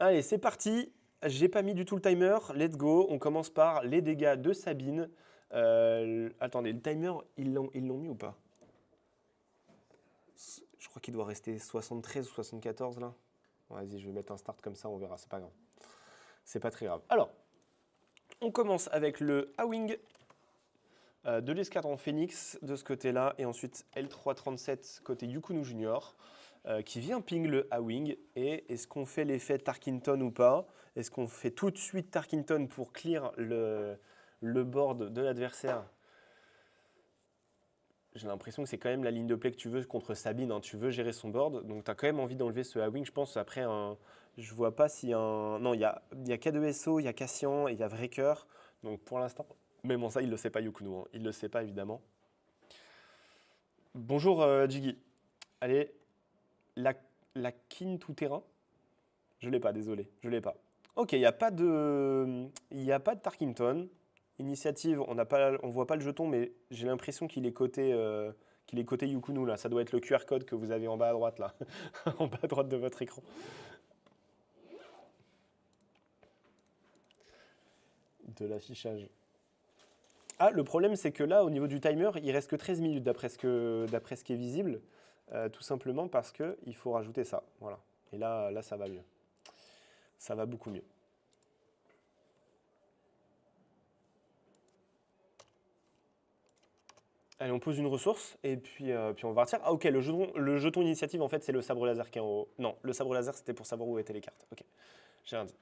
Allez, c'est parti. J'ai pas mis du tout le timer. Let's go. On commence par les dégâts de Sabine. Attendez, le timer, ils l'ont mis ou pas? Je crois qu'il doit rester 73 ou 74 là. Vas-y, je vais mettre un start comme ça, on verra, c'est pas grave. C'est pas très grave. Alors, on commence avec le A-Wing de l'escadron Phoenix de ce côté-là, et ensuite L337 côté Yukunu Junior, qui vient ping le A-Wing. Et est-ce qu'on fait l'effet Tarkington ou pas? Est-ce qu'on fait tout de suite Tarkington pour clear le board de l'adversaire? J'ai l'impression que c'est quand même la ligne de play que tu veux contre Sabine, hein. Tu veux gérer son board, donc tu as quand même envie d'enlever ce A-Wing, je pense. Après, je vois pas s'il y a un... Non, il y a K2SO, il y a Cassian et il y a Vreker. Donc pour l'instant, mais bon, ça, il le sait pas, Yukunu, hein. Il le sait pas, évidemment. Bonjour, Jiggy. Allez, la, la kin tout-terrain. Je l'ai pas, désolé, je l'ai pas. Ok, il y a pas de Tarkington. Initiative, on voit pas le jeton, mais j'ai l'impression qu'il est côté Yukunu là. Ça doit être le QR code que vous avez en bas à droite là, en bas à droite de votre écran. De l'affichage. Ah, le problème c'est que là, au niveau du timer, il reste que 13 minutes d'après ce qui est visible, tout simplement parce que il faut rajouter ça. Voilà. Et là, ça va mieux. Ça va beaucoup mieux. Allez, on pose une ressource et puis on va partir. Ah ok, le jeton initiative, en fait, c'est le sabre laser qui est en haut. Non, le sabre laser, c'était pour savoir où étaient les cartes. Ok, j'ai rien dit.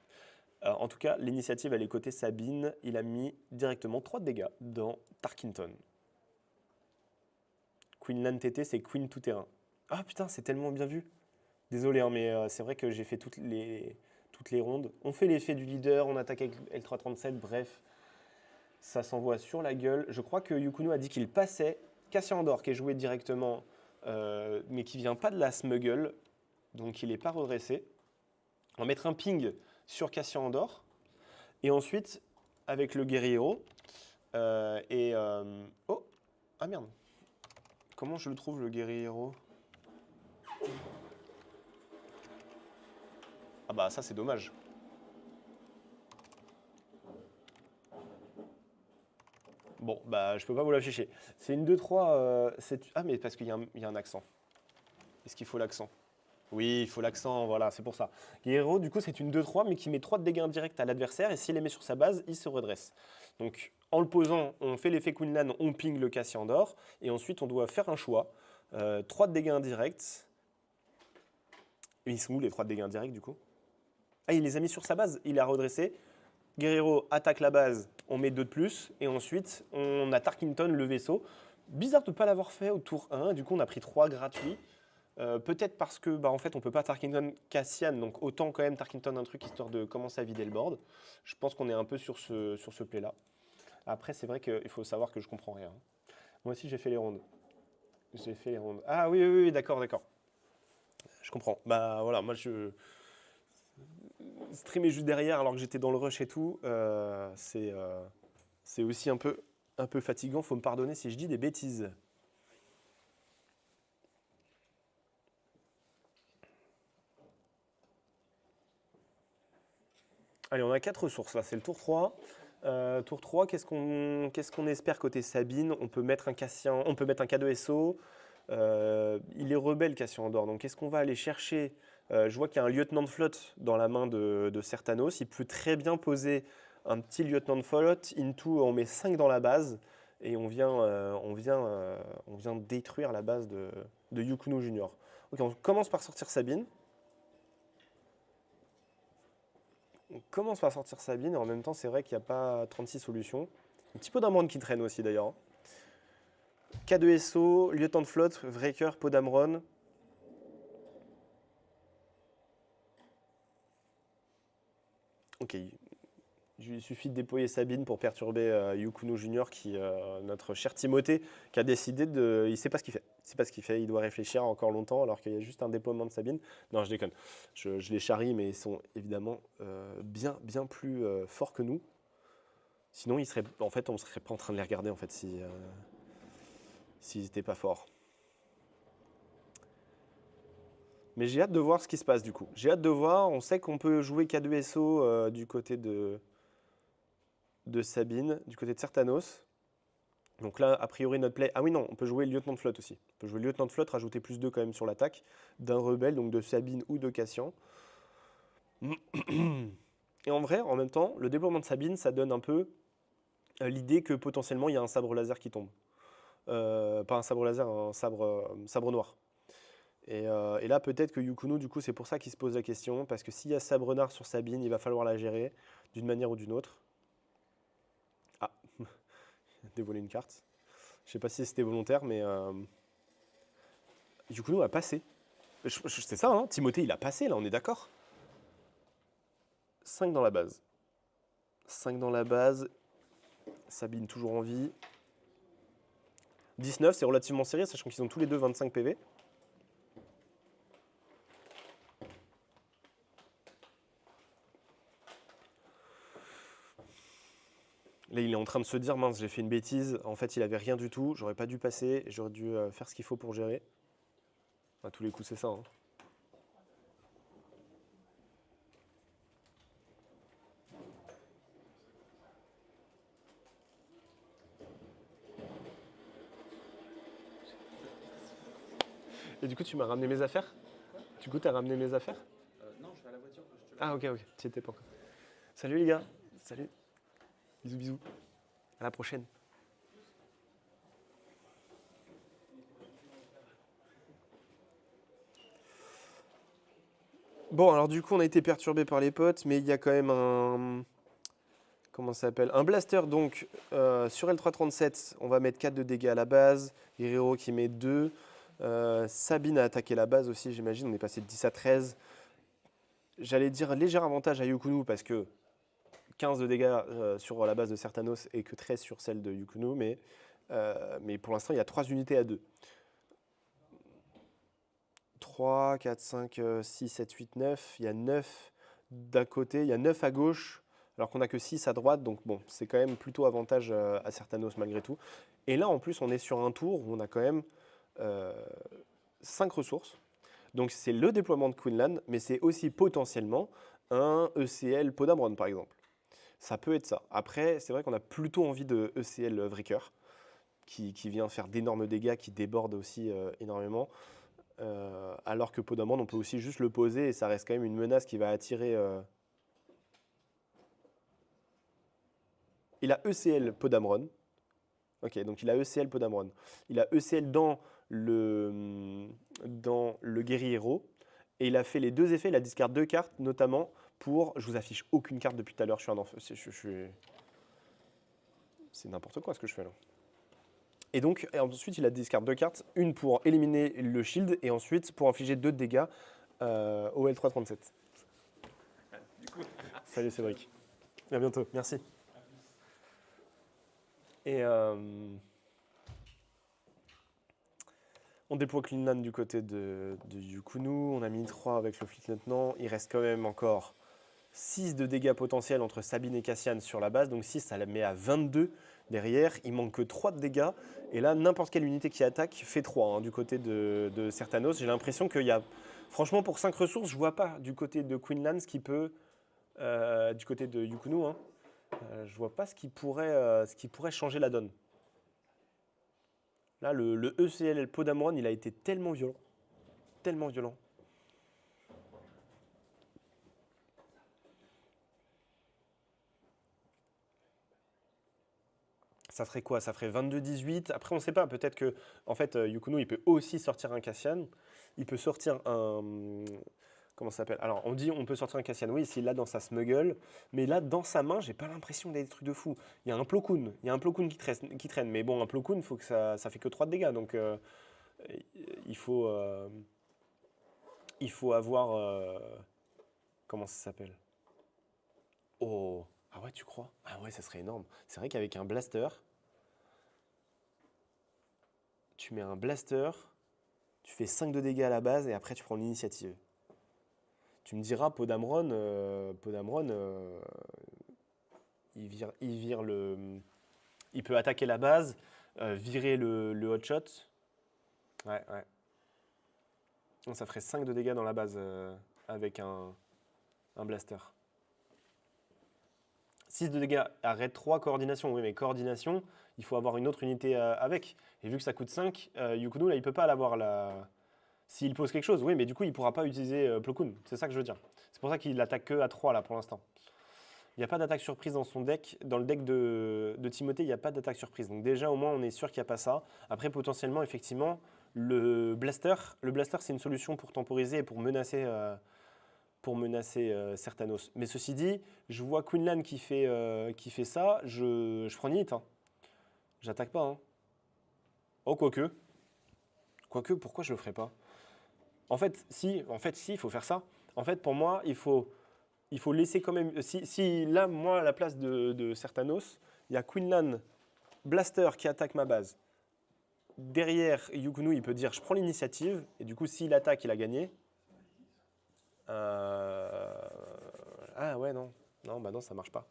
En tout cas, l'initiative, elle est côté Sabine. Il a mis directement 3 de dégâts dans Tarkington. Queen Lan TT, c'est Queen tout-terrain. Ah putain, c'est tellement bien vu. Désolé, hein, mais c'est vrai que j'ai fait toutes les rondes. On fait l'effet du leader, on attaque avec L337, bref. Ça s'envoie sur la gueule. Je crois que Yukunu a dit qu'il passait. Cassian Andor, qui est joué directement, mais qui vient pas de la smuggle, donc il n'est pas redressé. On va mettre un ping sur Cassian Andor. Et ensuite, avec le guerriero. Oh! Ah merde! Comment je le trouve, le guerriero? Ah bah ça, c'est dommage. Bon, bah je peux pas vous l'afficher. C'est une 2-3. Ah, mais parce qu'il y a un accent. Est-ce qu'il faut l'accent? Oui, il faut l'accent, voilà, c'est pour ça. Guerrero, du coup, c'est une 2-3, mais qui met 3 de dégâts indirects à l'adversaire, et s'il les met sur sa base, il se redresse. Donc, en le posant, on fait l'effet Quinlan, on ping le Cassian d'or, et ensuite, on doit faire un choix. 3 de dégâts indirects. Et ils sont où, les 3 de dégâts indirects, du coup? Ah, il les a mis sur sa base, il a redressé. Guerrero attaque la base, on met 2 de plus, et ensuite, on a Tarkington, le vaisseau. Bizarre de ne pas l'avoir fait au tour 1, du coup, on a pris 3 gratuits. Peut-être parce que en fait on peut pas Tarkington Cassian, donc autant quand même Tarkington un truc histoire de commencer à vider le board. Je pense qu'on est un peu sur ce play là. Après c'est vrai qu'il faut savoir que je comprends rien. Moi aussi j'ai fait les rondes. J'ai fait les rondes. Ah oui oui, oui, d'accord d'accord. Je comprends. Bah voilà, moi je streamais juste derrière alors que j'étais dans le rush et tout. C'est aussi un peu fatigant. Faut me pardonner si je dis des bêtises. Allez, on a 4 ressources là, c'est le tour 3. Tour 3, qu'est-ce qu'on espère côté Sabine? On peut mettre un Cassian, on peut mettre un K2SO. Il est rebelle Cassian Andor, donc qu'est-ce qu'on va aller chercher? Je vois qu'il y a un lieutenant de flotte dans la main de Certanos. Il peut très bien poser un petit lieutenant de flotte. Into, on met 5 dans la base et on vient détruire la base de Yukunu Junior. Ok, on commence par sortir Sabine. On commence par sortir Sabine, et en même temps, c'est vrai qu'il n'y a pas 36 solutions. Un petit peu d'Amron qui traîne aussi d'ailleurs, hein. K2SO, lieutenant de flotte, Vreker, Podamron. Ok, il suffit de déployer Sabine pour perturber Yukunu Junior, notre cher Timothée, qui a décidé de. Il sait pas ce qu'il fait. Il sait pas ce qu'il fait. Il doit réfléchir encore longtemps alors qu'il y a juste un déploiement de Sabine. Non, je déconne. Je les charrie, mais ils sont évidemment bien, bien plus forts que nous. Sinon, en fait, on serait pas en train de les regarder en fait s'ils n'étaient pas forts. Mais j'ai hâte de voir ce qui se passe du coup. J'ai hâte de voir. On sait qu'on peut jouer K2SO du côté de Sabine, du côté de Certanos. Donc là, a priori, notre play. Ah oui, non, on peut jouer lieutenant de flotte aussi. On peut jouer lieutenant de flotte, rajouter +2 quand même sur l'attaque d'un rebelle, donc de Sabine ou de Cassian. Et en vrai, en même temps, le déploiement de Sabine, ça donne un peu l'idée que potentiellement il y a un sabre laser qui tombe. Pas un sabre laser, un sabre noir. Et là, peut-être que Yukunu, du coup, c'est pour ça qu'il se pose la question, parce que s'il y a sabre noir sur Sabine, il va falloir la gérer d'une manière ou d'une autre. Ah, dévoiler une carte. Je sais pas si c'était volontaire, mais Yukunu a passé. C'est ça, hein, Timothée, il a passé, là, on est d'accord. 5 dans la base. 5 dans la base. Sabine toujours en vie. 19, c'est relativement serré, sachant qu'ils ont tous les deux 25 PV. Là, il est en train de se dire, mince, j'ai fait une bêtise. En fait, il avait rien du tout. J'aurais pas dû passer. J'aurais dû faire ce qu'il faut pour gérer. À tous les coups, c'est ça, hein. Et du coup, tu m'as ramené mes affaires? Du coup, tu as ramené mes affaires? Non, je vais à la voiture. Ah, ok, ok. Tu y étais pas encore. Salut les gars. Salut. Bisous, bisous. À la prochaine. Bon, alors du coup, on a été perturbé par les potes, mais il y a quand même un. Comment ça s'appelle? Un blaster, donc, sur L337, on va mettre 4 de dégâts à la base. Guerrero qui met 2. Sabine a attaqué la base aussi, j'imagine. On est passé de 10 à 13. J'allais dire léger avantage à Yukunu parce que 15 de dégâts sur la base de Certanos et que 13 sur celle de Yukunu, mais pour l'instant, il y a 3 unités à 2. 3, 4, 5, 6, 7, 8, 9. Il y a 9 d'un côté, il y a 9 à gauche, alors qu'on n'a que 6 à droite. Donc bon, c'est quand même plutôt avantage à Certanos malgré tout. Et là, en plus, on est sur un tour où on a quand même 5 ressources. Donc c'est le déploiement de Queenland, mais c'est aussi potentiellement un ECL Podamron, par exemple. Ça peut être ça. Après, c'est vrai qu'on a plutôt envie de ECL Vricker, qui vient faire d'énormes dégâts, qui déborde aussi énormément. Alors que Podamron, on peut aussi juste le poser et ça reste quand même une menace qui va attirer. Il a ECL Podamron. Ok, donc il a ECL Podamron. Il a ECL dans le Guerriero. Et il a fait les deux effets. Il a discard 2 cartes, notamment pour. Je vous affiche aucune carte depuis tout à l'heure. Je suis un enfant. C'est n'importe quoi ce que je fais là. Et donc, ensuite, il a discard 2 cartes. Une pour éliminer le shield et ensuite pour infliger 2 de dégâts au L337. Salut Cédric. À bientôt. Merci. Et on déploie Cleanland du côté de Yukunu. On a mis 3 avec le Fleet Lieutenant. Il reste quand même encore 6 de dégâts potentiels entre Sabine et Cassian sur la base. Donc 6, ça la met à 22 derrière. Il manque que 3 de dégâts. Et là, n'importe quelle unité qui attaque fait 3 hein, du côté de Certanos. J'ai l'impression qu'il y a. Franchement, pour 5 ressources, je vois pas du côté de Queenland ce qui peut. Du côté de Yukunu, hein, je vois pas ce qui pourrait changer la donne. Là, le ECL Podamron, il a été tellement violent. Tellement violent. Ça ferait quoi? Ça ferait 22-18. Après, on ne sait pas. Peut-être que, en fait, Yukunu, il peut aussi sortir un Cassian. Il peut sortir un. Comment ça s'appelle? Alors, on dit on peut sortir un Cassian, oui, s'il l'a dans sa smuggle. Mais là, dans sa main, j'ai pas l'impression qu'il y a des trucs de fou. Il y a un Plo Koon. Il y a un Plo Koon qui traîne. Mais bon, un Plo Koon, faut que ça fait que 3 de dégâts. Donc, il faut, euh, il faut avoir. Comment ça s'appelle? Oh! Ah ouais, tu crois? Ah ouais, ça serait énorme. C'est vrai qu'avec un blaster, tu mets un blaster, tu fais 5 de dégâts à la base et après tu prends l'initiative. Tu me diras, Podamron, il vire le. Il peut attaquer la base, virer le hot shot. Ouais, ouais. Donc, ça ferait 5 de dégâts dans la base avec un blaster. 6 de dégâts, arrête 3, coordination. Oui, mais coordination, il faut avoir une autre unité avec. Et vu que ça coûte 5, Yukunu, là, il peut pas l'avoir. S'il pose quelque chose, oui, mais du coup, il pourra pas utiliser Plo Koon. C'est ça que je veux dire. C'est pour ça qu'il attaque que à 3, là, pour l'instant. Il n'y a pas d'attaque surprise dans son deck. Dans le deck de Timothée, il n'y a pas d'attaque surprise. Donc déjà, au moins, on est sûr qu'il n'y a pas ça. Après, potentiellement, effectivement, le blaster, c'est une solution pour temporiser et pour menacer Certanos. Mais ceci dit, je vois Quinlan qui fait ça, je prends Nit. Hein. J'attaque pas. Hein. Oh, quoique. Quoique, pourquoi je le ferais pas? En fait, si, il faut faire ça. En fait, pour moi, il faut laisser quand même. Si là, moi, à la place de Certanos, il y a Quinlan Blaster qui attaque ma base. Derrière, Yukunu, il peut dire je prends l'initiative. Et du coup, s'il attaque, il a gagné. Ah ouais, non. Non, bah non, ça marche pas.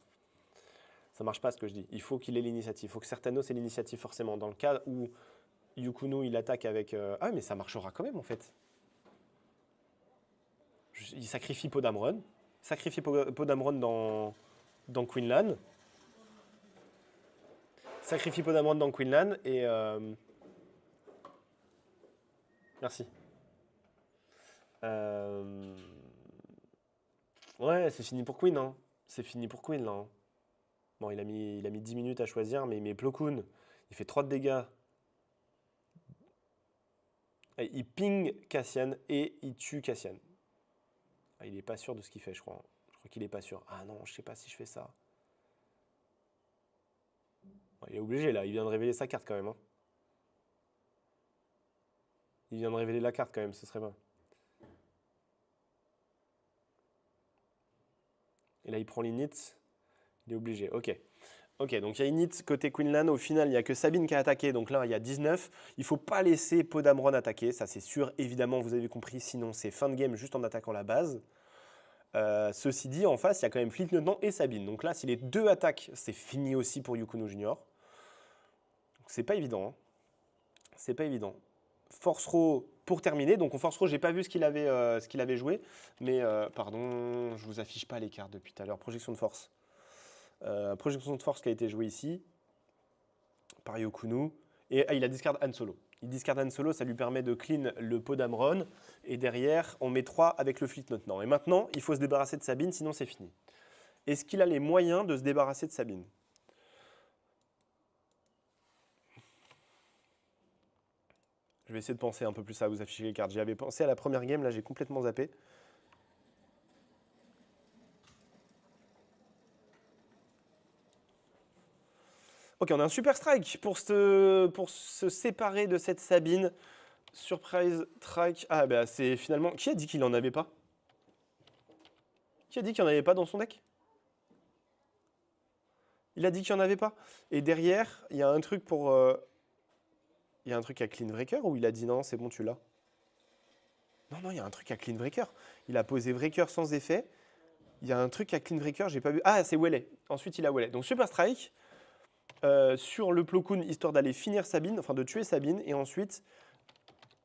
Ça marche pas ce que je dis. Il faut qu'il ait l'initiative. Il faut que Certanos ait l'initiative forcément. Dans le cas où Yukunu, il attaque avec. Ah, mais ça marchera quand même en fait. Il sacrifie Podamron. Sacrifie Podamron dans Quinlan. Sacrifie Podamron dans Quinlan et. Merci. Ouais, c'est fini pour Queen. Hein. C'est fini pour Queen là. Hein. Bon, il a mis 10 minutes à choisir, mais il met Plo Koon. Il fait 3 de dégâts. Et il ping Cassian et il tue Cassian. Ah, il est pas sûr de ce qu'il fait, je crois. Je crois qu'il est pas sûr. Ah non, je sais pas si je fais ça. Bon, il est obligé là, il vient de révéler sa carte quand même. Hein. Il vient de révéler la carte quand même, ce serait bien. Et là, il prend l'init. Il est obligé. Ok. Ok, donc il y a init côté Quinlan. Au final, il n'y a que Sabine qui a attaqué. Donc là, il y a 19. Il ne faut pas laisser Podamron attaquer. Ça, c'est sûr. Évidemment, vous avez compris. Sinon, c'est fin de game juste en attaquant la base. Ceci dit, en face, il y a quand même Fleet Lieutenant et Sabine. Donc là, si les deux attaquent, c'est fini aussi pour Yukunu Junior. C'est pas évident. Hein. C'est pas évident. Force Row pour terminer. Donc en Force Row, j'ai pas vu ce qu'il avait joué. Mais pardon, je vous affiche pas les cartes depuis tout à l'heure. Projection de force. Projection de force qui a été jouée ici par Yukunu. Et il a discard Han Solo. Il discard Han Solo, ça lui permet de clean le Podamron. Et derrière, on met 3 avec le Fleet Lieutenant. Et maintenant, il faut se débarrasser de Sabine, sinon c'est fini. Est-ce qu'il a les moyens de se débarrasser de Sabine? Je vais essayer de penser un peu plus à vous afficher les cartes. J'y avais pensé à la première game, là j'ai complètement zappé. Ok, on a un super strike pour se séparer de cette Sabine. Surprise strike. Ah bah c'est finalement... Qui a dit qu'il en avait pas? Qui a dit qu'il n'y en avait pas dans son deck? Il a dit qu'il n'y en avait pas. Et derrière, il y a un truc pour... Il y a un truc à Clean Breaker ou il a dit non, c'est bon, tu l'as? Non, non, il y a un truc à Clean Breaker. Il a posé Breaker sans effet. Il y a un truc à Clean Breaker, j'ai pas vu. Ah, c'est Wellet. Ensuite, il a Wellet. Donc Super Strike sur le Plo Koon, histoire d'aller finir Sabine, enfin de tuer Sabine. Et ensuite,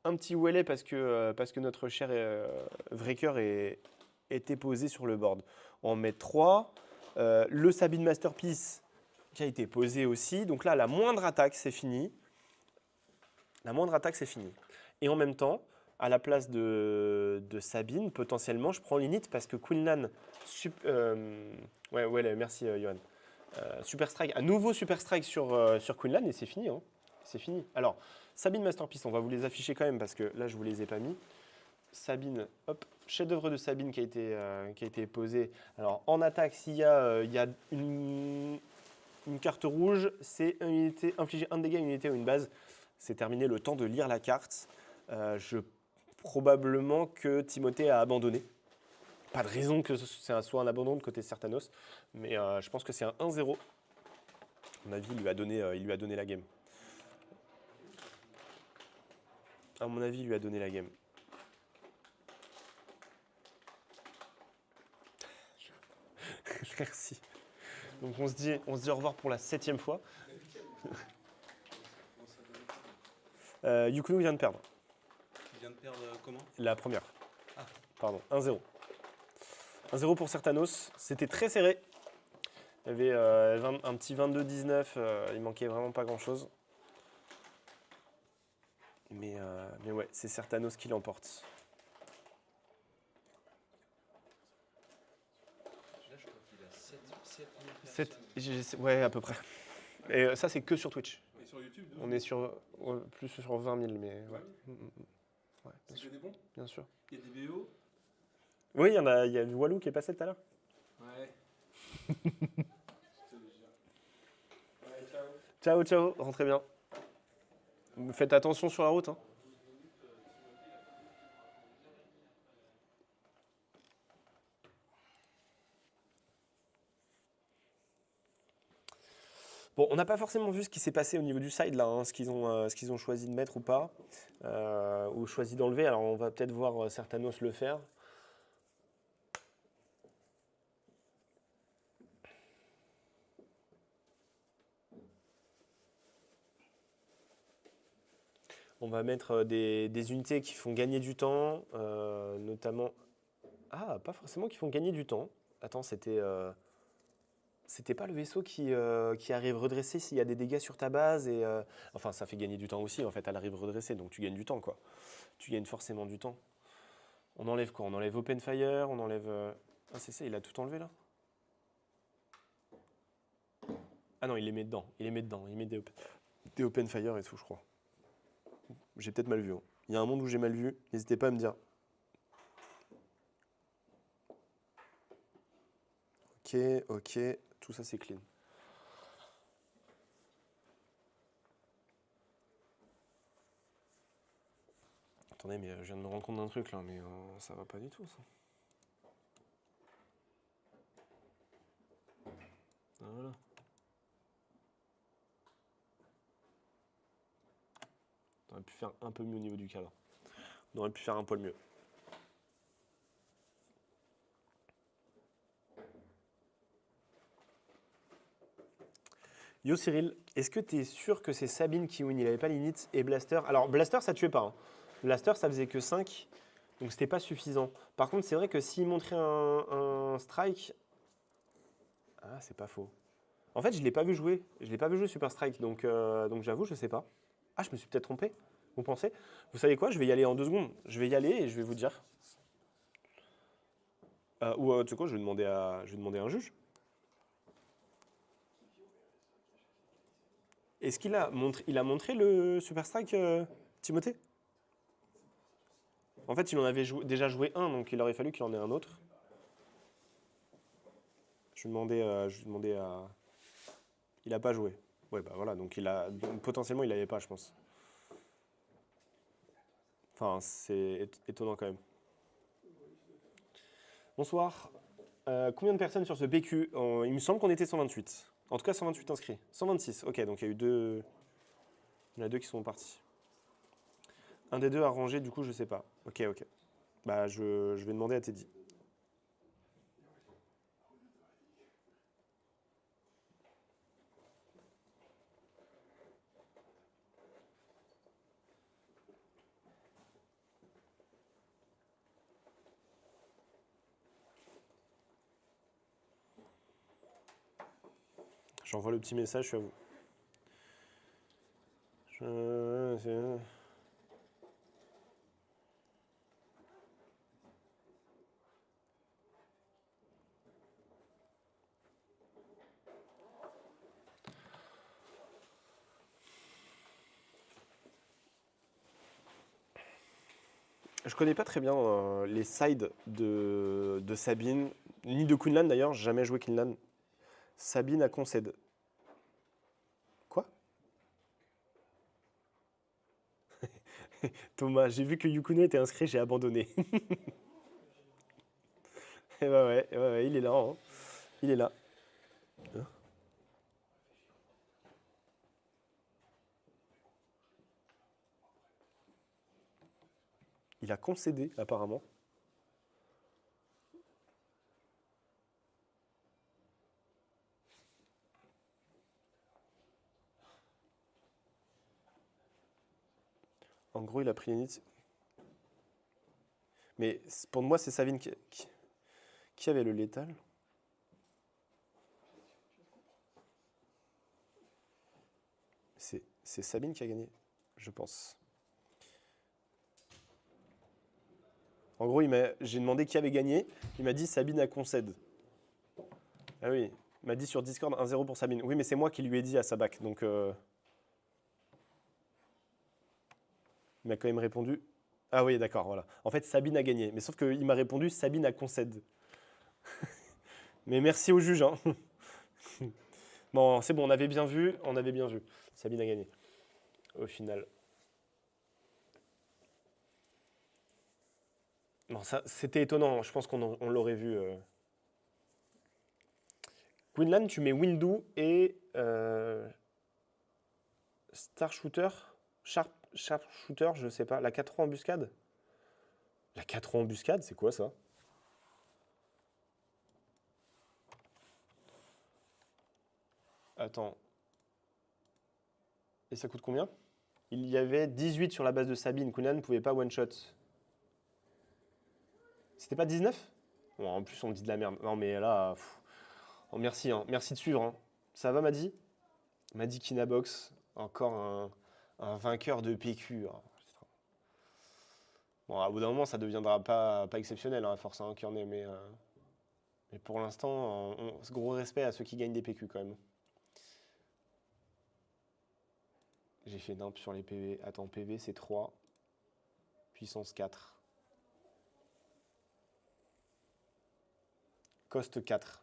un petit Wellet parce que notre cher Breaker était posé sur le board. On met 3. Le Sabine Masterpiece qui a été posé aussi. Donc là, la moindre attaque, c'est fini. La moindre attaque, c'est fini. Et en même temps, à la place de Sabine, potentiellement, je prends l'init parce que Quinlan... ouais, merci, Johan. Super Strike, un nouveau Super Strike sur Quinlan et c'est fini. Hein. C'est fini. Alors, Sabine Masterpiece, on va vous les afficher quand même parce que là, je ne vous les ai pas mis. Sabine, hop, chef-d'œuvre de Sabine qui a été posé. Alors, en attaque, s'il y a, une carte rouge, c'est infliger un dégât à une unité ou une base. C'est terminé le temps de lire la carte. Probablement que Timothée a abandonné. Pas de raison que ce soit un abandon de côté Certanos, mais je pense que c'est un 1-0. À mon avis, il lui a donné la game. À mon avis, il lui a donné la game. Merci. Donc on se dit au revoir pour la 7e fois. Yukunu vient de perdre. Il vient de perdre comment? La première. Ah. Pardon, 1-0. 1-0 pour Certanos. C'était très serré. Il y avait un petit 22-19. Il manquait vraiment pas grand-chose. Mais ouais, c'est Certanos qui l'emporte. Là, je crois qu'il a 7000 personnes. Ouais, à peu près. Et ça, c'est que sur Twitch. Et sur YouTube, On est sur plus sur 20 000, mais ouais. Ouais, bien c'est sûr. que des bons. Bien sûr. Il y a des VO. Oui, il y a Walou qui est passé tout à l'heure. Ouais. Ciao, ciao, rentrez bien. Faites attention sur la route. Hein. Bon, on n'a pas forcément vu ce qui s'est passé au niveau du side là, hein, ce qu'ils ont choisi de mettre ou pas, ou choisi d'enlever. Alors on va peut-être voir Certanos le faire. On va mettre des unités qui font gagner du temps, notamment... Ah, pas forcément qui font gagner du temps. Attends, c'était pas le vaisseau qui arrive redressé s'il y a des dégâts sur ta base et... Enfin, ça fait gagner du temps aussi, en fait, elle arrive redressée, donc tu gagnes du temps, quoi. Tu gagnes forcément du temps. On enlève quoi? On enlève Open Fire, on enlève... Ah, c'est ça, il a tout enlevé, là? Ah non, il les met dedans, il met des Open Fire et tout, je crois. J'ai peut-être mal vu. Hein. Il y a un monde où j'ai mal vu, n'hésitez pas à me dire. Ok, tout ça c'est clean. Attendez, mais je viens de me rendre compte d'un truc là, mais ça va pas du tout ça. Ah, voilà. On aurait pu faire un peu mieux au niveau du cadre. On aurait pu faire un poil mieux. Yo Cyril, est-ce que tu es sûr que c'est Sabine qui win? Il avait pas l'init et Blaster. Alors Blaster ça tuait pas. Hein. Blaster ça faisait que 5, donc c'était pas suffisant. Par contre c'est vrai que s'il montrait un strike... Ah c'est pas faux. En fait je l'ai pas vu jouer. Je l'ai pas vu jouer Super Strike, donc j'avoue je sais pas. Ah je me suis peut-être trompé. Vous pensez? Vous savez quoi? Je vais y aller en 2 secondes. Je vais y aller et je vais vous dire. Tu sais quoi? Je vais demander à un juge. Est-ce qu'il a montré le Super Strike, Timothée? En fait, il en avait déjà joué un, donc il aurait fallu qu'il en ait un autre. Je lui demandais à... Il a pas joué. Ouais, bah voilà, donc potentiellement il l'avait pas, je pense. Enfin, c'est étonnant quand même. Bonsoir. Combien de personnes sur ce PQ? Il me semble qu'on était 128. En tout cas, 128 inscrits. 126, ok, donc il y a eu deux... Il y en a 2 qui sont partis. Un des 2 a rangé, du coup, je sais pas. Ok. Bah, je vais demander à Teddy. J'envoie le petit message, je suis à vous. Je connais pas très bien les sides de Sabine, ni de Quinlan d'ailleurs, j'ai jamais joué Quinlan. Sabine a concède. Quoi? Thomas, j'ai vu que Yukune était inscrit, j'ai abandonné. Et bah ouais, il est là. Hein. Il est là. Hein. Il a concédé apparemment. En gros, il a pris l'init. Mais pour moi, c'est Sabine qui avait le létal. C'est Sabine qui a gagné, je pense. En gros, j'ai demandé qui avait gagné. Il m'a dit Sabine a concède. Ah oui, il m'a dit sur Discord 1-0 pour Sabine. Oui, mais c'est moi qui lui ai dit à Sabac. Donc, il m'a quand même répondu. Ah oui, d'accord, voilà. En fait, Sabine a gagné. Mais sauf qu'il m'a répondu Sabine a concède. Mais merci au juge. Hein. Bon, c'est bon, on avait bien vu. On avait bien vu. Sabine a gagné. Au final. Bon, ça, c'était étonnant. Je pense qu'on l'aurait vu. Queenland, tu mets Windu et Star Shooter, Sharp Shooter, je sais pas. La 4-3 embuscade. La 4-3 embuscade, c'est quoi ça? Attends. Et ça coûte combien? Il y avait 18 sur la base de Sabine. Queenland ne pouvait pas one-shot. C'était pas 19? Bon, en plus, on me dit de la merde. Non, mais là. Oh, merci, hein. Merci de suivre. Hein. Ça va, Madi? Madi Kinabox. Encore un vainqueur de PQ. Oh, bon, à bout d'un moment, ça ne deviendra pas exceptionnel, hein, à force qu'il y en ait. Mais pour l'instant, gros respect à ceux qui gagnent des PQ quand même. J'ai fait nimp sur les PV. Attends, PV, c'est 3. Puissance 4. Coste 4.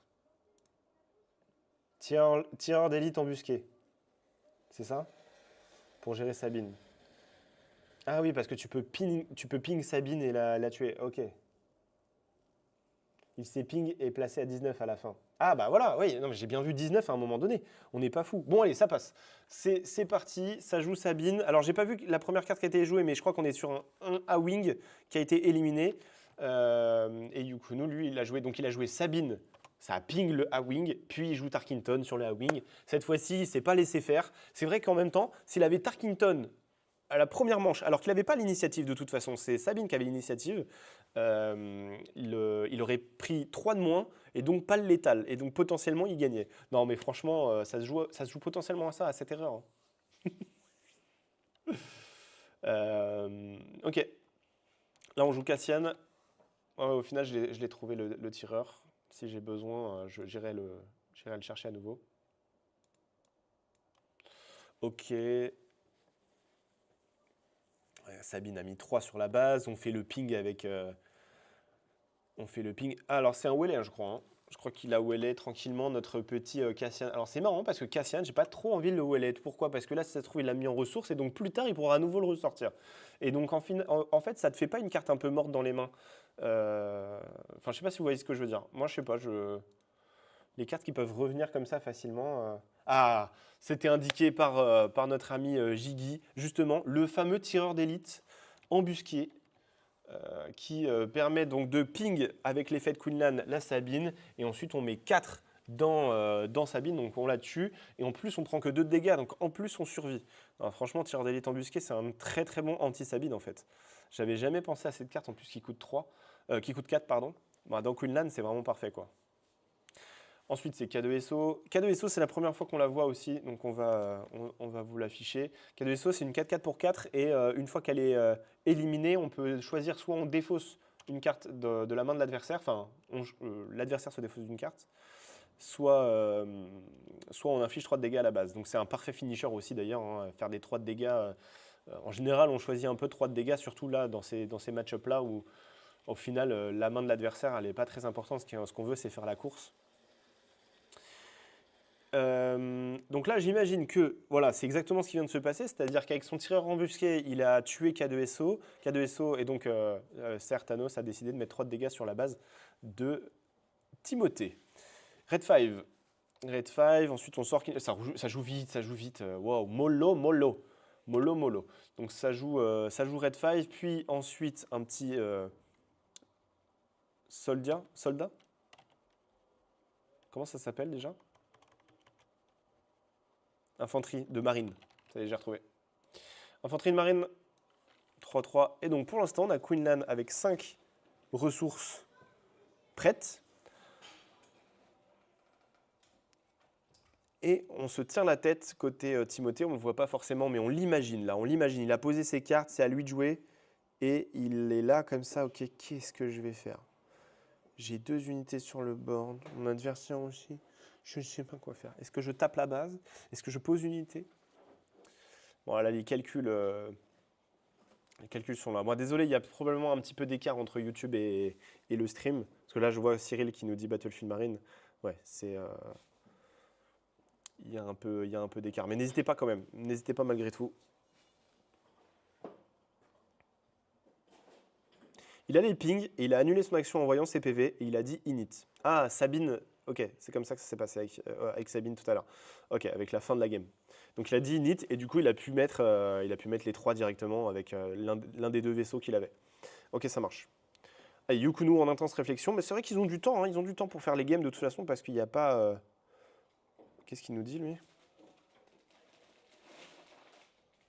Tireur d'élite embusqué. C'est ça? Pour gérer Sabine. Ah oui, parce que tu peux ping Sabine et la tuer. Ok. Il s'est ping et placé à 19 à la fin. Ah bah voilà, oui, non, mais j'ai bien vu 19 à un moment donné. On n'est pas fou. Bon allez, ça passe. C'est parti, ça joue Sabine. Alors j'ai pas vu la première carte qui a été jouée, mais je crois qu'on est sur un A-Wing qui a été éliminé. Et Yukunu, lui, il a joué. Donc il a joué Sabine. Ça a ping le A-Wing, puis il joue Tarkington sur le A-Wing. Cette fois-ci, il ne s'est pas laissé faire. C'est vrai qu'en même temps, s'il avait Tarkington à la première manche, alors qu'il n'avait pas l'initiative de toute façon, c'est Sabine qui avait l'initiative, il aurait pris 3 de moins et donc pas le létal. Et donc potentiellement, il gagnait. Non, mais franchement, ça se joue potentiellement à ça, à cette erreur. Hein. Ok. Là, on joue Cassian. Au final, je l'ai trouvé le tireur. Si j'ai besoin, j'irai le chercher à nouveau. Ok. Ouais, Sabine a mis 3 sur la base. On fait le ping avec. On fait le ping. Ah, alors c'est un Wellé, hein, je crois. Hein. Je crois qu'il a Wellé tranquillement notre petit Cassian. Alors c'est marrant parce que Cassian, j'ai pas trop envie de le Wellé. Pourquoi? Parce que là, si ça se trouve, il l'a mis en ressources et donc plus tard, il pourra à nouveau le ressortir. Et donc en fait, ça te fait pas une carte un peu morte dans les mains. Enfin, je sais pas si vous voyez ce que je veux dire. Moi, je sais pas. Les cartes qui peuvent revenir comme ça facilement. Ah, c'était indiqué par notre ami Jiggy, justement, le fameux tireur d'élite embusqué qui permet donc de ping avec l'effet de Queenland la Sabine, et ensuite on met 4 dans Sabine, donc on la tue, et en plus on prend que 2 de dégâts, donc en plus on survit. Alors, franchement, tireur d'élite embusqué, c'est un très très bon anti-Sabine en fait. J'avais jamais pensé à cette carte en plus qui coûte 4, pardon. Bah, dans Queenland, c'est vraiment parfait quoi. Ensuite, c'est K2SO. K2SO, c'est la première fois qu'on la voit aussi, donc on va vous l'afficher. K2SO, c'est une 4-4 pour 4, et une fois qu'elle est éliminée, on peut choisir soit on défausse une carte de la main de l'adversaire, enfin, l'adversaire se défausse d'une carte, soit on inflige 3 de dégâts à la base. Donc c'est un parfait finisher aussi d'ailleurs, hein, faire des 3 de dégâts. En général, on choisit un peu 3 de dégâts, surtout là, dans ces match-up-là, où au final, la main de l'adversaire, elle n'est pas très importante. Ce qu'on veut, c'est faire la course. Donc là, j'imagine que voilà, c'est exactement ce qui vient de se passer, c'est-à-dire qu'avec son tireur embusqué, il a tué K2SO. K2SO, et donc Ser Thanos a décidé de mettre 3 de dégâts sur la base de Timothée. Red 5. Red 5, ensuite on sort. Ça joue vite. Wow, mollo. Donc ça joue Red 5, puis ensuite un petit soldat. Comment ça s'appelle déjà? Infanterie de marine. Ça y est, j'ai retrouvé. Infanterie de marine, 3-3. Et donc pour l'instant, on a Queenland avec 5 ressources prêtes. Et on se tient la tête côté Timothée, on ne le voit pas forcément, mais on l'imagine là, on l'imagine. Il a posé ses cartes, c'est à lui de jouer. Et il est là comme ça, ok, qu'est-ce que je vais faire? J'ai 2 unités sur le board, mon adversaire aussi. Je ne sais pas quoi faire. Est-ce que je tape la base? Est-ce que je pose une unité? Bon, là, les calculs sont là. Bon, désolé, il y a probablement un petit peu d'écart entre YouTube et le stream. Parce que là, je vois Cyril qui nous dit Battlefield Marine. Ouais, c'est... il y a un peu d'écart. Mais n'hésitez pas quand même. N'hésitez pas malgré tout. Il a les pings et il a annulé son action en voyant ses PV et il a dit init. Ah, Sabine, ok, c'est comme ça que ça s'est passé avec Sabine tout à l'heure. Ok, avec la fin de la game. Donc il a dit init et du coup il a pu mettre les 3 directement avec l'un des 2 vaisseaux qu'il avait. Ok, ça marche. Et Yukunu en intense réflexion, mais c'est vrai qu'ils ont du temps, hein, ils ont du temps pour faire les games de toute façon parce qu'il n'y a pas... Qu'est-ce qu'il nous dit lui?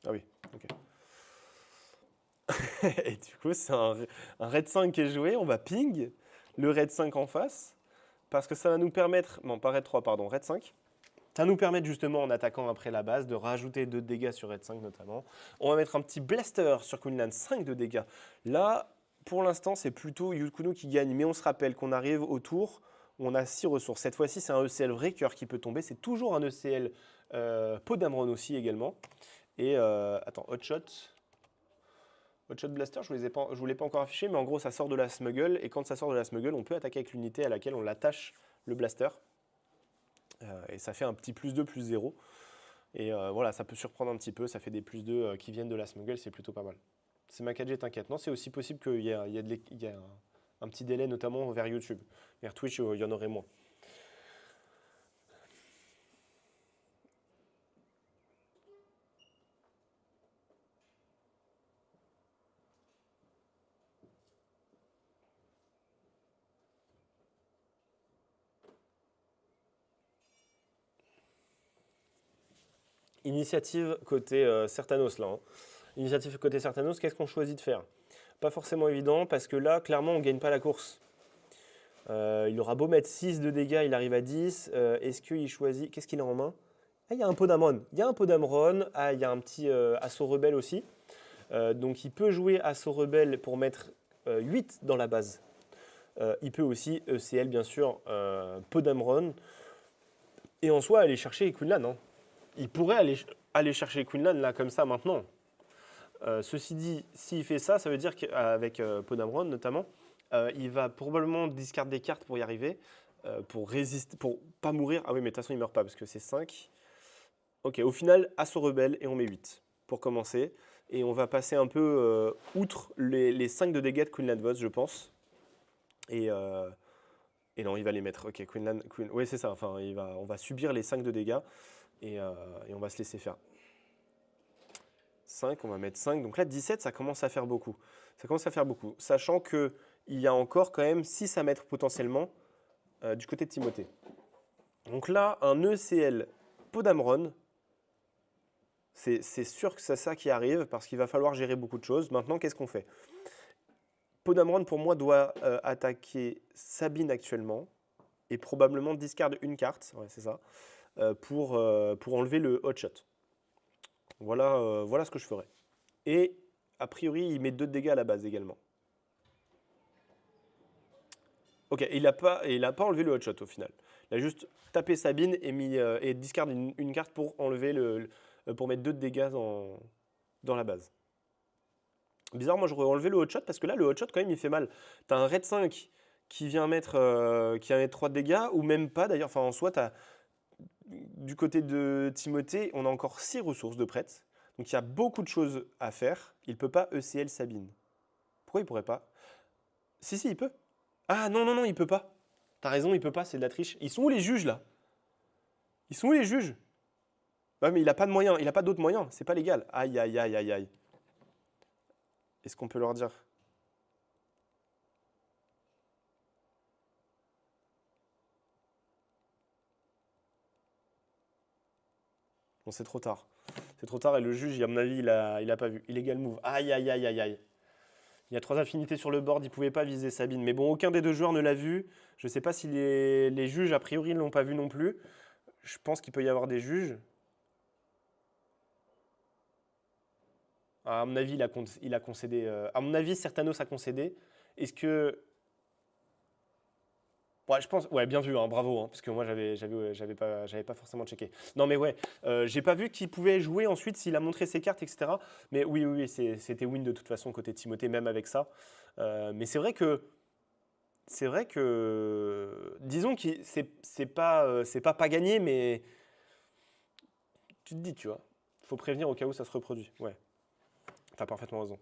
Ah oui, ok. Et du coup, c'est un raid 5 qui est joué. On va ping le raid 5 en face. Parce que ça va nous permettre. Non, pas raid 3, pardon, raid 5. Ça va nous permettre justement, en attaquant après la base, de rajouter 2 dégâts sur raid 5 notamment. On va mettre un petit blaster sur Queenland, 5 de dégâts. Là, pour l'instant, c'est plutôt Yukunu qui gagne. Mais on se rappelle qu'on arrive au tour où on a 6 ressources. Cette fois-ci, c'est un ECL vrai cœur qui peut tomber. C'est toujours un ECL Podamron aussi également. Et attends, Hotshot. Hotshot Blaster, je ne vous l'ai pas encore affiché, mais en gros, ça sort de la smuggle. Et quand ça sort de la smuggle, on peut attaquer avec l'unité à laquelle on l'attache le blaster. Et ça fait un petit +2, +0. Et voilà, ça peut surprendre un petit peu. Ça fait des +2 qui viennent de la smuggle, c'est plutôt pas mal. C'est ma 4G, t'inquiète. Non, c'est aussi possible qu'il y ait un petit délai, notamment vers YouTube. Vers Twitch, il y en aurait moins. Initiative côté Certanos, là. Hein. Initiative côté Certanos, qu'est-ce qu'on choisit de faire? Pas forcément évident, parce que là, clairement, on ne gagne pas la course. Il aura beau mettre 6 de dégâts, il arrive à 10. Est-ce qu'il choisit... Qu'est-ce qu'il a en main? Ah, il y a un Podamron. Il y a un Podamron. Ah, il y a un petit Assaut Rebelle aussi. Donc, il peut jouer Assaut Rebelle pour mettre 8 dans la base. Il peut aussi ECL, bien sûr, Podamron. Et en soi, aller chercher Queenland. Hein. Il pourrait aller chercher Queenland là comme ça maintenant. Ceci dit, s'il fait ça, ça veut dire qu'avec Podamron notamment, il va probablement discard des cartes pour y arriver, pour résister, pour pas mourir. Ah oui, mais de toute façon, il meurt pas parce que c'est 5. Ok, au final, Assaut Rebelle et on met 8 pour commencer. Et on va passer un peu outre les 5 de dégâts de Queenland Voss, je pense. Et non, il va les mettre. Ok, Queenland. Oui, c'est ça. Enfin, on va subir les 5 de dégâts. Et on va se laisser faire. 5, on va mettre 5. Donc là, 17, ça commence à faire beaucoup. Ça commence à faire beaucoup. Sachant qu'il y a encore quand même 6 à mettre potentiellement du côté de Timothée. Donc là, un ECL Podamron, c'est sûr que c'est ça qui arrive parce qu'il va falloir gérer beaucoup de choses. Maintenant, qu'est-ce qu'on fait? Podamron, pour moi, doit attaquer Sabine actuellement et probablement discard une carte. Ouais, c'est ça. Pour enlever le hotshot. Voilà ce que je ferais. Et a priori, il met 2 de dégâts à la base également. Ok, il n'a pas enlevé le hotshot au final. Il a juste tapé Sabine et discard une carte pour enlever pour mettre 2 de dégâts dans la base. Bizarre, moi j'aurais enlevé le hotshot parce que là, le hotshot quand même il fait mal. T'as un raid 5 qui vient mettre 3 de dégâts ou même pas d'ailleurs. Enfin en soi, t'as du côté de Timothée, on a encore 6 ressources de prête. Donc il y a beaucoup de choses à faire. Il ne peut pas ECL Sabine. Pourquoi il ne pourrait pas? Si, il peut. Ah non, non, non, il peut pas. T'as raison, il peut pas, c'est de la triche. Ils sont où les juges là? Ils sont où les juges? Ouais, mais il n'a pas de moyens, il n'a pas d'autres moyens, c'est pas légal. Aïe, aïe, aïe, aïe, aïe. Est-ce qu'on peut leur dire? Bon, c'est trop tard. C'est trop tard et le juge, à mon avis, il a pas vu. Illegal move. Aïe, aïe, aïe, aïe, aïe. Il Il y a 3 affinités sur le board, il ne pouvait pas viser Sabine. Mais bon, aucun des deux joueurs ne l'a vu. Je ne sais pas si les juges, a priori, ne l'ont pas vu non plus. Je pense qu'il peut y avoir des juges. À mon avis, il a concédé. À mon avis, Certanos a concédé. Est-ce que. Ouais, je pense. Ouais, bien vu, hein, bravo, hein, parce que moi, j'avais pas forcément checké. Non, mais ouais, j'ai pas vu qu'il pouvait jouer ensuite s'il a montré ses cartes, etc. Mais oui, oui, oui, c'était win de toute façon côté Timothée, même avec ça. Mais c'est vrai que. C'est vrai que. Disons que c'est pas gagné, mais. Tu te dis, tu vois. Faut prévenir au cas où ça se reproduit. Ouais, t'as parfaitement raison.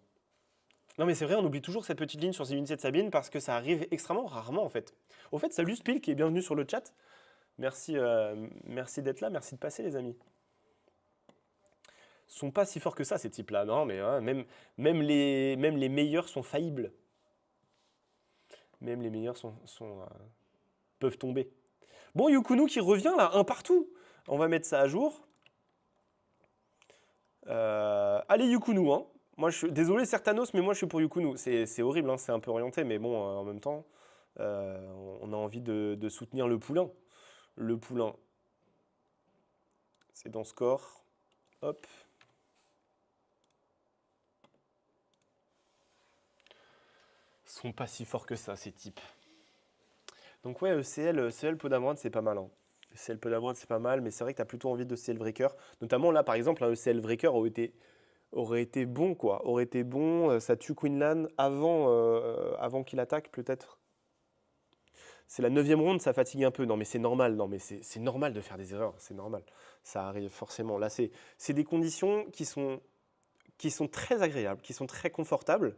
Non, mais c'est vrai, on oublie toujours cette petite ligne sur Zivinci de Sabine parce que ça arrive extrêmement rarement en fait. Au fait, salut Spil qui est bienvenu sur le chat. Merci, merci d'être là, merci de passer les amis. Ils sont pas si forts que ça ces types-là, non, mais ouais, même les meilleurs sont faillibles. Même les meilleurs peuvent tomber. Bon, Yukunu qui revient là, un partout. On va mettre ça à jour. Allez Yukunu, hein. Moi, je suis désolé Certanos, mais moi je suis pour Yukunu. C'est horrible, hein, c'est un peu orienté, mais bon, en même temps, on a envie de soutenir le poulain. Le poulain, c'est dans score. Hop. Ils sont pas si forts que ça, ces types. Donc ouais, ECL Podamron, c'est pas mal, hein. ECL Podamron, c'est pas mal, mais c'est vrai que tu as plutôt envie de ECL Breaker. Notamment là, par exemple, un ECL Breaker aurait été bon, quoi. Aurait été bon, ça tue Queenlan avant qu'il attaque, peut-être. C'est la 9e ronde, ça fatigue un peu. Non, mais c'est normal. Non, mais c'est normal de faire des erreurs. C'est normal. Ça arrive forcément. Là, c'est des conditions qui sont très agréables, qui sont très confortables.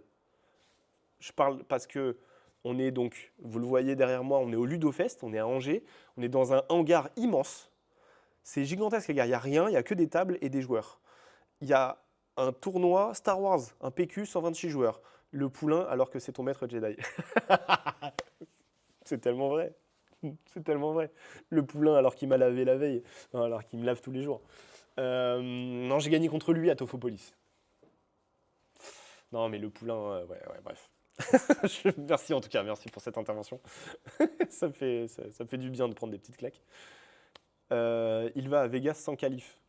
Je parle parce que on est donc, vous le voyez derrière moi, on est au Ludofest, on est à Angers, on est dans un hangar immense. C'est gigantesque, les gars. Il n'y a rien, il n'y a que des tables et des joueurs. Il y a un tournoi Star Wars, un PQ 126 joueurs. Le poulain, alors que c'est ton maître Jedi. C'est tellement vrai. C'est tellement vrai. Le poulain, alors qu'il m'a lavé la veille, non, alors qu'il me lave tous les jours. Non, j'ai gagné contre lui à Tophopolis. Non, mais le poulain, ouais, ouais, bref. Merci en tout cas, merci pour cette intervention. Ça me fait du bien de prendre des petites claques. Il va à Vegas sans qualif.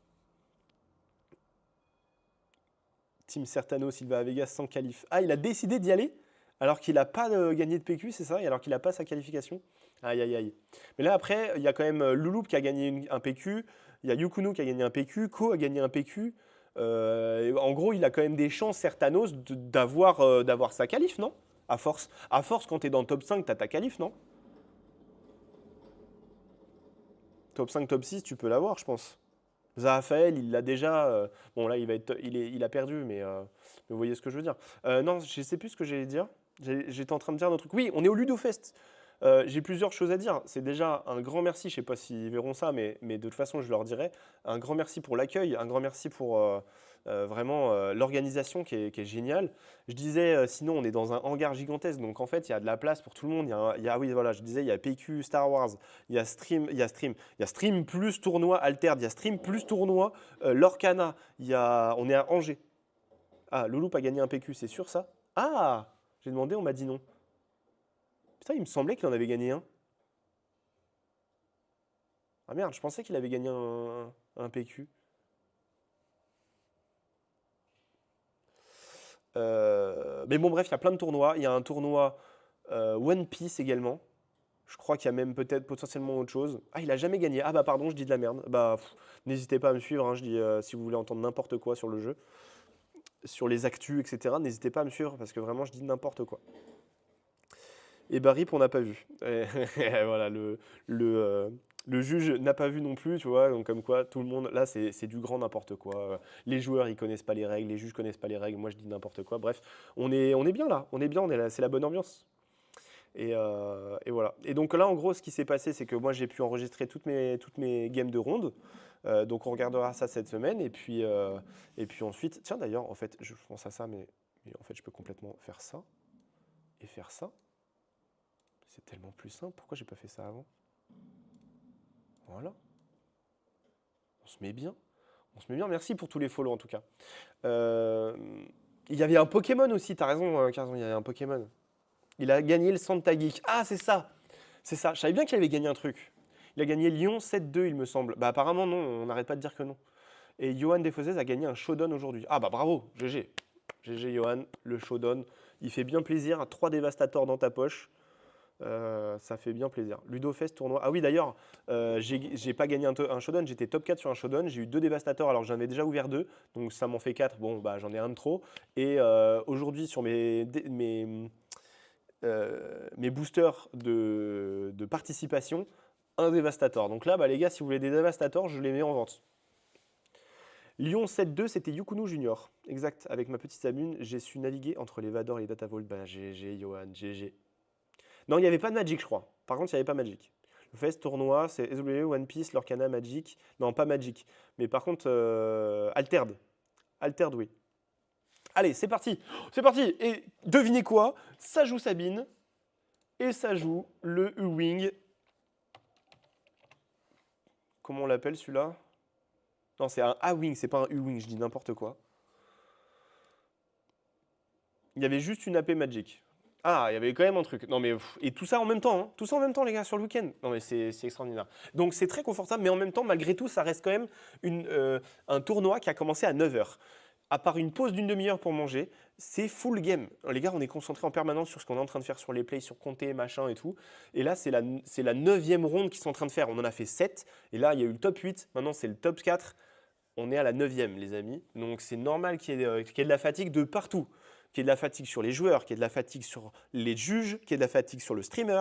Team Certanos, il va à Vegas sans qualif. Ah, il a décidé d'y aller alors qu'il n'a pas gagné de PQ, c'est ça? Et alors qu'il n'a pas sa qualification? Aïe, aïe, aïe. Mais là, après, il y a quand même Louloup qui a gagné un PQ. Il y a Yukunu qui a gagné un PQ. Ko a gagné un PQ. En gros, il a quand même des chances, Certanos, d'avoir sa qualif, non? À force, quand tu es dans le top 5, tu as ta qualif, non? Top 5, top 6, tu peux l'avoir, je pense. Zahafael, il l'a déjà. Bon, là, il a perdu, mais vous voyez ce que je veux dire. Non, je ne sais plus ce que j'allais dire. J'étais en train de dire un truc. Oui, on est au Ludofest. J'ai plusieurs choses à dire. C'est déjà un grand merci. Je ne sais pas s'ils verront ça, mais de toute façon, je leur dirai. Un grand merci pour l'accueil. Un grand merci pour vraiment l'organisation qui est géniale. Je disais, sinon, on est dans un hangar gigantesque. Donc, en fait, il y a de la place pour tout le monde. Oui, voilà, je disais, il y a PQ, Star Wars, il y a Stream plus tournoi Altered, il y a Stream plus tournoi Lorcana. On est à Angers. Ah, Louloup a gagné un PQ, c'est sûr ça? Ah! J'ai demandé, on m'a dit non. Putain, il me semblait qu'il en avait gagné un. Ah merde, je pensais qu'il avait gagné un PQ. Mais bon, bref, il y a plein de tournois. Il y a un tournoi One Piece également. Je crois qu'il y a même peut-être potentiellement autre chose. Ah, il a jamais gagné. Ah bah pardon, je dis de la merde. Bah, n'hésitez pas à me suivre, hein, je dis, si vous voulez entendre n'importe quoi sur le jeu, sur les actus, etc. N'hésitez pas à me suivre parce que vraiment, je dis n'importe quoi. Et Barip, on n'a pas vu. Et voilà, le juge n'a pas vu non plus, tu vois. Donc comme quoi, tout le monde, là, c'est du grand n'importe quoi. Les joueurs, ils connaissent pas les règles, les juges connaissent pas les règles. Moi, je dis n'importe quoi. Bref, on est bien là. On est bien, c'est la bonne ambiance. Et voilà. Et donc là, en gros, ce qui s'est passé, c'est que moi, j'ai pu enregistrer toutes mes games de ronde. Donc on regardera ça cette semaine. Et puis ensuite, tiens d'ailleurs, en fait, je pense à ça, mais en fait, je peux complètement faire ça et faire ça. C'est tellement plus simple. Pourquoi j'ai pas fait ça avant? Voilà. On se met bien. On se met bien. Merci pour tous les follow en tout cas. Euh, Il y avait un Pokémon aussi, t'as raison, Carzon, il y avait un Pokémon. Il a gagné le Santa Geek. Ah, c'est ça. C'est ça. Je savais bien qu'il avait gagné un truc. Il a gagné Lyon 7-2, il me semble. Bah apparemment non, on n'arrête pas de dire que non. Et Johan Desfossés a gagné un Showdown aujourd'hui. Ah bah bravo, GG. GG Johan, le Showdown. Il fait bien plaisir. 3 dévastateurs dans ta poche. Ça fait bien plaisir. Ludofest tournoi. Ah oui, d'ailleurs, j'ai pas gagné un Showdown, j'étais top 4 sur un Showdown. J'ai eu 2 dévastateurs, alors j'en avais déjà ouvert 2, donc ça m'en fait 4. Bon, bah j'en ai un de trop. Et aujourd'hui, sur mes boosters de participation, un dévastateur. Donc là, bah, les gars, si vous voulez des dévastateurs, je les mets en vente. Lyon 7-2, c'était Yukunu Junior. Exact. Avec ma petite Sabine, j'ai su naviguer entre les Vador et les Data Vault. Bah, GG, Johan, GG. Non, il n'y avait pas de Magic, je crois. Par contre, il n'y avait pas Magic. Le Fest tournoi, c'est SW, One Piece, Lorcana, Magic. Non, pas Magic. Mais par contre, Altered. Altered, oui. Allez, c'est parti. C'est parti. Et devinez quoi? Ça joue Sabine. Et ça joue le U-Wing. Comment on l'appelle celui-là? Non, c'est un A-Wing, c'est pas un U-Wing, je dis n'importe quoi. Il y avait juste une AP Magic. Ah, il y avait quand même un truc. Non mais et tout ça en même temps, hein. Tout ça en même temps les gars sur le week-end. Non mais c'est extraordinaire. Donc c'est très confortable, mais en même temps malgré tout ça reste quand même un tournoi qui a commencé à 9 heures. À part une pause d'une demi-heure pour manger, c'est full game. Les gars, on est concentré en permanence sur ce qu'on est en train de faire sur les plays, sur compter, machin et tout. Et là, c'est la 9e ronde qu'ils sont en train de faire. On en a fait 7. Et là, il y a eu le top 8. Maintenant, c'est le top 4. On est à la 9e, les amis. Donc c'est normal qu'il y ait de la fatigue de partout. Qu'il y ait de la fatigue sur les joueurs, qu'il y ait de la fatigue sur les juges, qu'il y ait de la fatigue sur le streamer.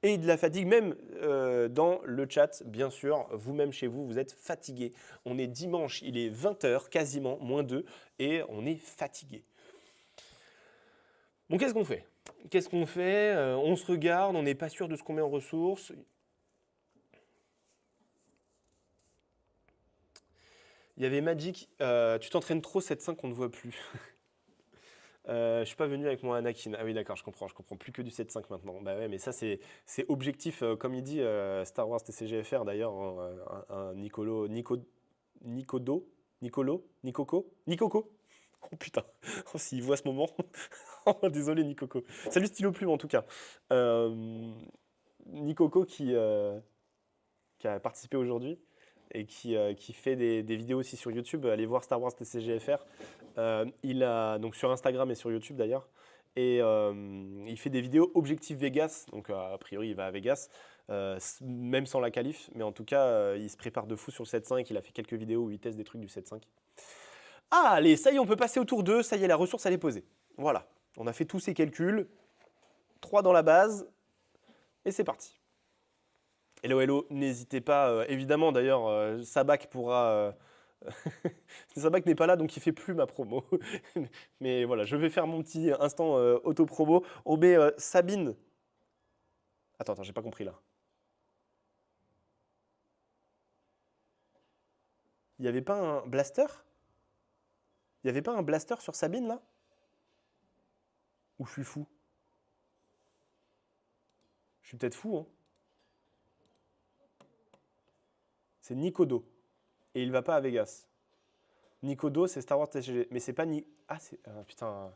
Et de la fatigue même dans le chat, bien sûr. Vous-même chez vous, vous êtes fatigué. On est dimanche, il est 20 h quasiment, moins 2, et on est fatigué. Donc qu'est-ce qu'on fait? Qu'est-ce qu'on fait? On se regarde, on n'est pas sûr de ce qu'on met en ressources. Il y avait Magic, tu t'entraînes trop 7-5, on ne voit plus. Je suis pas venu avec mon Anakin. Ah oui, d'accord, je comprends plus que du 7-5 maintenant. Bah ouais, mais ça c'est objectif, comme il dit Star Wars TCGFR d'ailleurs, hein, un Nikoko. Oh putain, oh, s'il voit ce moment. Oh, désolé Nikoko. Salut Stylo Plume en tout cas. Nikoko qui a participé aujourd'hui et qui fait des vidéos aussi sur YouTube. Allez voir Star Wars TCGFR. Il a donc sur Instagram et sur YouTube d'ailleurs. Et il fait des vidéos Objectif Vegas. Donc a priori, il va à Vegas, même sans la qualif. Mais en tout cas, il se prépare de fou sur le 7.5. Il a fait quelques vidéos où il teste des trucs du 7.5. Ah, allez, ça y est, on peut passer au tour 2. Ça y est, la ressource, elle est posée. Voilà, on a fait tous ces calculs. 3 dans la base. Et c'est parti. Hello, hello, n'hésitez pas. Évidemment, d'ailleurs, Sabac pourra. Sabac n'est pas là, donc il fait plus ma promo. Mais voilà, je vais faire mon petit instant auto-promo. On met Sabine. Attends, j'ai pas compris là. Il n'y avait pas un blaster? Il n'y avait pas un blaster sur Sabine là? Ou je suis fou? Je suis peut-être fou, hein. C'est Nikodo. Et il va pas à Vegas. Nikodo, c'est Star Wars TCG. Mais c'est pas ni. Ah, c'est. Putain.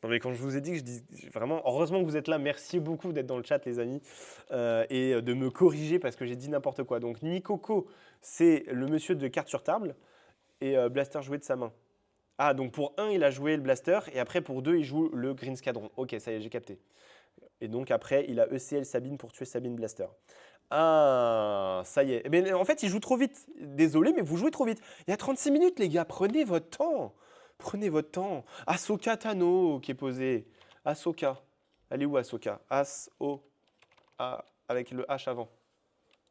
Non, mais quand je vous ai dit que je dis vraiment, heureusement que vous êtes là, merci beaucoup d'être dans le chat, les amis, et de me corriger parce que j'ai dit n'importe quoi. Donc, Nikoko, c'est le monsieur de cartes sur table et Blaster joué de sa main. Ah, donc pour 1, il a joué le Blaster et après pour 2, il joue le Green Squadron. Ok, ça y est, j'ai capté. Et donc après, il a ECL Sabine pour tuer Sabine Blaster. Ah, ça y est. Mais en fait, il joue trop vite. Désolé, mais vous jouez trop vite. Il y a 36 minutes, les gars. Prenez votre temps. Prenez votre temps. Ahsoka Tano qui est posé. Ahsoka. Elle est où Ahsoka? Avec le H avant.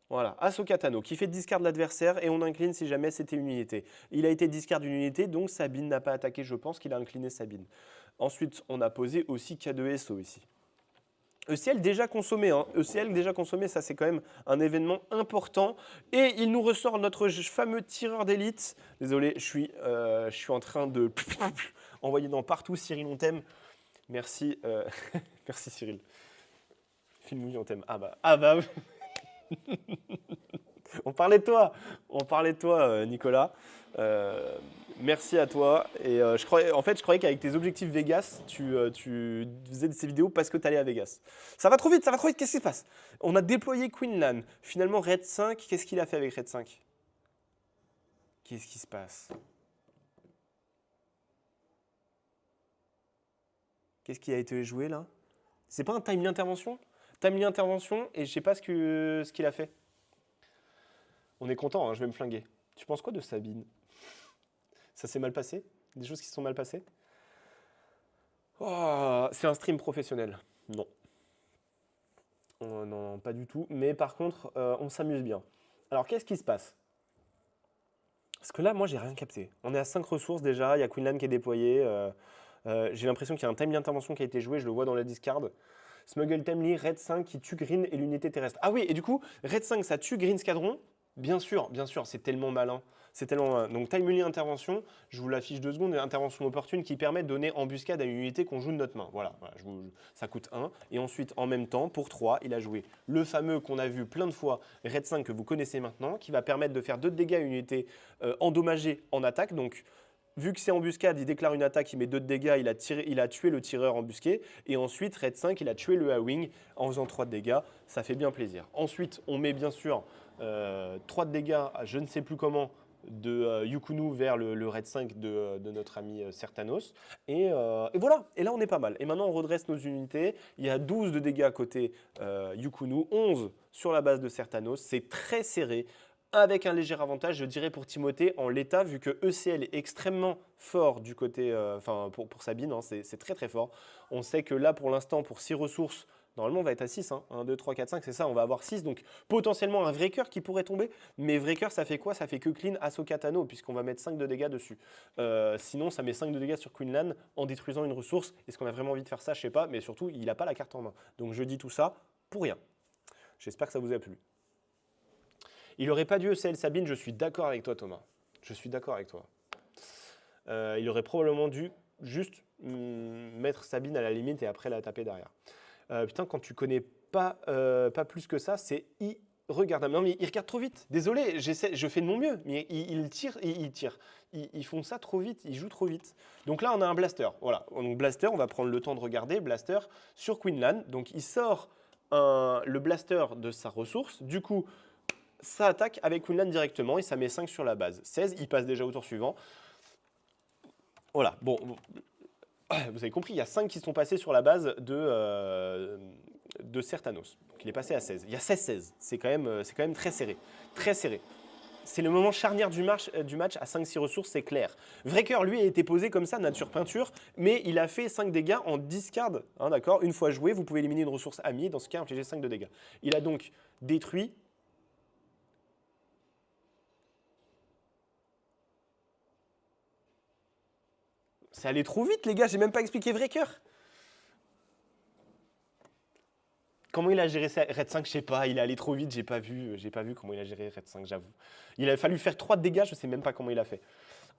Voilà, Ahsoka Tano qui fait discard de l'adversaire et on incline si jamais c'était une unité. Il a été discard d'une unité, donc Sabine n'a pas attaqué, je pense qu'il a incliné Sabine. Ensuite, on a posé aussi K2SO ici. ECL déjà consommé, hein. ECL déjà consommé, ça c'est quand même un événement important. Et il nous ressort notre fameux tireur d'élite. Désolé, je suis en train de envoyer dans partout. Cyril, on t'aime. Merci, merci Cyril. Film on t'aime. Ah bah. On parlait de toi. On parlait de toi, Nicolas. Merci à toi. Et je croyais qu'avec tes objectifs Vegas, tu faisais ces vidéos parce que tu allais à Vegas. Ça va trop vite, ça va trop vite. Qu'est-ce qui se passe? On a déployé Queenlan. Finalement, Red 5, qu'est-ce qu'il a fait avec Red 5? Qu'est-ce qui se passe? Qu'est-ce qui a été joué là? C'est pas un timely intervention? Timely intervention et je sais pas ce qu'il a fait. On est content, hein, je vais me flinguer. Tu penses quoi de Sabine? Ça s'est mal passé? Des choses qui se sont mal passées? Oh, c'est un stream professionnel. Non. Non, pas du tout. Mais par contre, on s'amuse bien. Alors, qu'est-ce qui se passe? Parce que là, moi, j'ai rien capté. On est à 5 ressources déjà. Il y a Queenlan qui est déployé. J'ai l'impression qu'il y a un timely intervention qui a été joué. Je le vois dans la discard. Smuggle Timely, Red 5 qui tue Green et l'unité terrestre. Ah oui, et du coup, Red 5, ça tue Green Squadron. Bien sûr, c'est tellement malin. C'est tellement malin. Donc, timely intervention, je vous l'affiche 2 secondes, une intervention opportune qui permet de donner embuscade à une unité qu'on joue de notre main. Voilà, ça coûte 1. Et ensuite, en même temps, pour 3, il a joué le fameux qu'on a vu plein de fois, Red 5 que vous connaissez maintenant, qui va permettre de faire 2 de dégâts à une unité endommagée en attaque. Donc, vu que c'est embuscade, il déclare une attaque, il met 2 de dégâts, il a tué le tireur embusqué. Et ensuite, Red 5, il a tué le A-Wing en faisant 3 de dégâts. Ça fait bien plaisir. Ensuite, on met bien sûr 3 de dégâts, je ne sais plus comment, de Yukunu vers le Red 5 de notre ami Certanos. Et voilà, et là on est pas mal. Et maintenant on redresse nos unités. Il y a 12 de dégâts côté Yukunu, 11 sur la base de Certanos. C'est très serré. Avec un léger avantage, je dirais, pour Timothée en l'état, vu que ECL est extrêmement fort du côté, pour Sabine, hein, c'est très très fort. On sait que là, pour l'instant, pour 6 ressources, normalement, on va être à 6. 1, 2, 3, 4, 5, c'est ça, on va avoir 6. Donc, potentiellement, un vrai cœur qui pourrait tomber. Mais vrai cœur, ça fait quoi? Ça fait que clean Ahsoka Tano, puisqu'on va mettre 5 de dégâts dessus. Sinon, ça met 5 de dégâts sur Queenlan en détruisant une ressource. Est-ce qu'on a vraiment envie de faire ça? Je sais pas. Mais surtout, il n'a pas la carte en main. Donc, je dis tout ça pour rien. J'espère que ça vous a plu. Il n'aurait pas dû ECL Sabine, je suis d'accord avec toi, Thomas. Je suis d'accord avec toi. Il aurait probablement dû juste mettre Sabine à la limite et après la taper derrière. Putain, quand tu connais pas plus que ça, c'est irregardable. Non, mais il regarde trop vite. Désolé, je fais de mon mieux. Mais il tire. Ils font ça trop vite, ils jouent trop vite. Donc là, on a un blaster. Voilà. Donc blaster, on va prendre le temps de regarder. Blaster sur Queenlan. Donc il sort le blaster de sa ressource. Du coup, ça attaque avec Queenlan directement et ça met 5 sur la base. 16, il passe déjà au tour suivant. Voilà, bon, vous avez compris, il y a 5 qui sont passés sur la base de Certanos. Donc il est passé à 16. Il y a 16-16, c'est quand même très serré. Très serré. C'est le moment charnière du match à 5-6 ressources, c'est clair. Vrecker, lui, a été posé comme ça, nature peinture, mais il a fait 5 dégâts en discard. Hein, d'accord. Une fois joué, vous pouvez éliminer une ressource amie, dans ce cas, infliger 5 de dégâts. Il a donc détruit. C'est allé trop vite, les gars, j'ai même pas expliqué Vrecker. Comment il a géré ça, Red 5, je sais pas, il est allé trop vite, j'ai pas vu comment il a géré Red 5, j'avoue. Il a fallu faire 3 de dégâts, je sais même pas comment il a fait.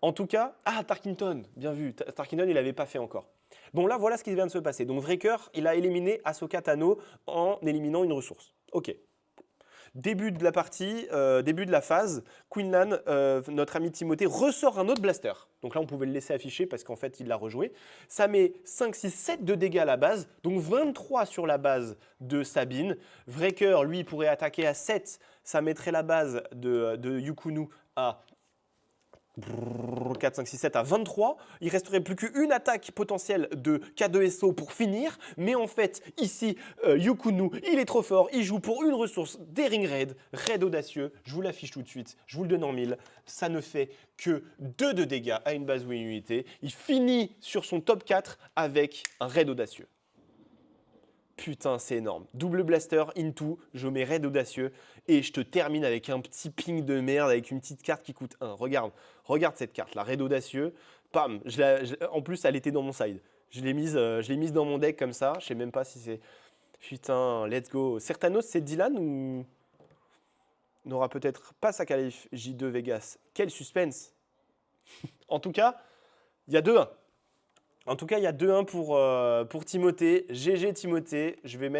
En tout cas, Tarkington, bien vu, Tarkington, il l'avait pas fait encore. Bon, là, voilà ce qui vient de se passer. Donc, Vrecker, il a éliminé Ahsoka Tano en éliminant une ressource. Ok. Début de la partie, début de la phase, Queenlan, notre ami Timothée, ressort un autre blaster. Donc là, on pouvait le laisser afficher parce qu'en fait, il l'a rejoué. Ça met 5, 6, 7 de dégâts à la base, donc 23 sur la base de Sabine. Vrecker, lui, pourrait attaquer à 7. Ça mettrait la base de Yukunu à 4, 5, 6, 7 à 23. Il resterait plus qu'une attaque potentielle de K2SO pour finir. Mais en fait, ici, Yukunu, il est trop fort. Il joue pour une ressource Daring Raid, Raid audacieux. Je vous l'affiche tout de suite. Je vous le donne en 1000. Ça ne fait que 2 de dégâts à une base ou une unité. Il finit sur son top 4 avec un Raid audacieux. Putain, c'est énorme. Double blaster, into, je mets raid audacieux et je te termine avec un petit ping de merde avec une petite carte qui coûte 1. Regarde cette carte, la raid audacieux. Pam, en plus, elle était dans mon side. Je l'ai mise dans mon deck comme ça. Je sais même pas si c'est... Putain, let's go. Certanos, c'est Dylan ou... N'aura peut-être pas sa qualif J2 Vegas. Quel suspense. En tout cas, il y a 2-1. En tout cas, il y a 2-1 pour Timothée. GG Timothée. Je vais mettre